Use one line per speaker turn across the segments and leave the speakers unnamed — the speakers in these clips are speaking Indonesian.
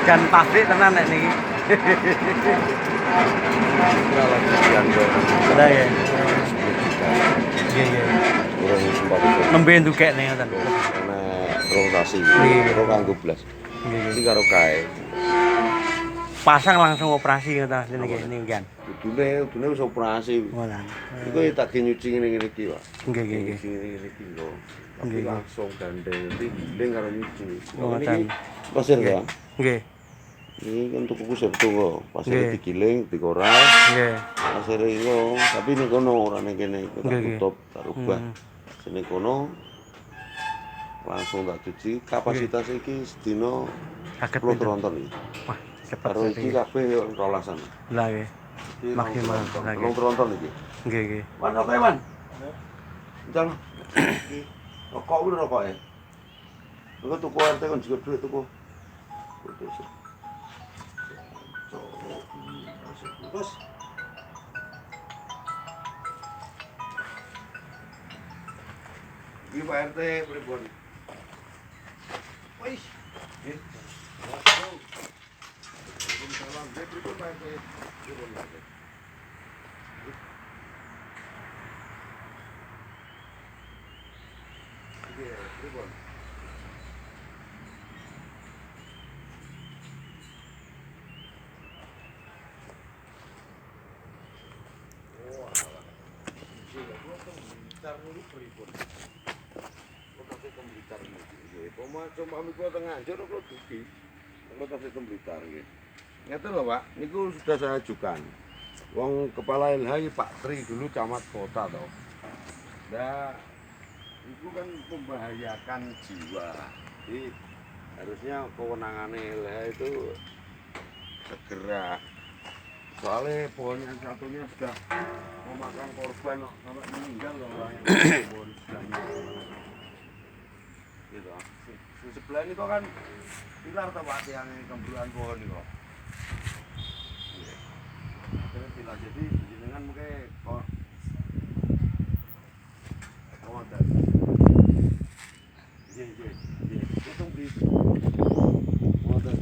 Jan pabrik tenan nek niki.
Ora lagi dianggo.
Lah ya.
Nggih
Nggih.
Urung sempat itu.
Nembe ndukekne ngoten.
Nek rotasi.
Nggih.
Ora kanggo blas.
Nggih.
Iki karo kae.
Pasang langsung operasi ngoten niki Jan.
Udune wis operasi.
Ngoten.
Iku tak nyuci ngene iki, Pak.
Nggih.
Nyuci ngene iki lho. Tapi
Nggih.
langsung gandeng giling karo nyuci.
Ngoten.
Pasir ya.
Nggih.
Ini kan tuku kusir tuku, pasir
Nggih.
digiling, dikoral,
Nggih.
pasir itu, tapi ini kono ora ning kene iku tak
Nggih.
tutup, tak rubah. Sini kono langsung tak cuci. Kapasitas iki sedina
Saged
10
pinten?
tronton iki.
Wah, cepet
Karo iki
sekali.
kabeh 12-an.
Lah nggih.
Iki
Maksimal.
10 tronton iki.
Nggih.
Wan oke Wan. Entar. Iki rokok kuwi rokoke. Engko tuku RT kon juga duit tuku. Terus iki Pak RT pripun? Wis. Nggih. Salam, pripun Pak RT? Pripun Pak RT? Iya, pripun? Cuma miku tengah jero kok dugi. Kota Blitar nggih. Ngeten lho, Pak. Niku sudah saya ajukan. Wong kepala LH Pak Tri dulu camat kota toh. Nah, itu kan membahayakan jiwa. Jadi harusnya kewenangannya LH itu segera. Soalnya pohon yang satunya sudah memakan korban sampai meninggal loh orang yang pohon sebelahnya. Gitu. Sebelah ini kok kan pilar tempat yang kemburuan pohon ini kok. Terus pilar jadi jenengan mungkin kok dan hitung di modal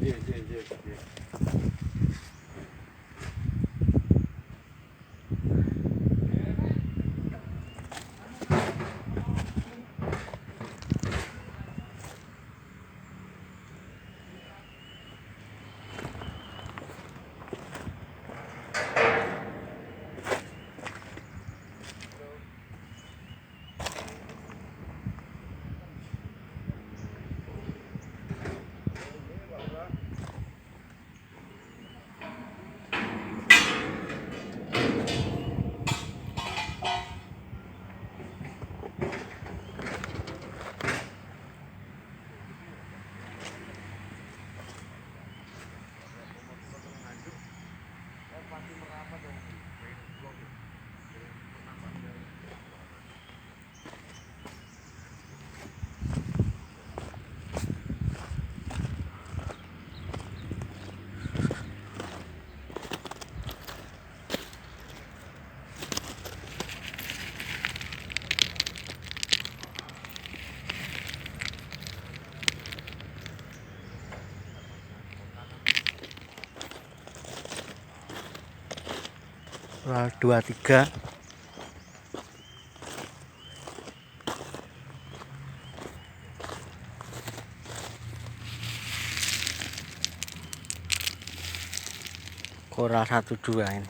Wah, 23. Koral 12 ini.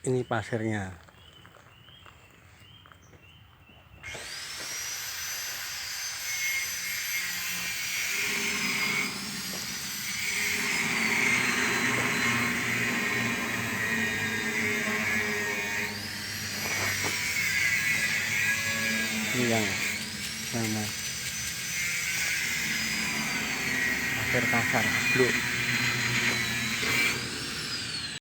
Ini pasirnya. Ini yang nama pasir kasar, blue.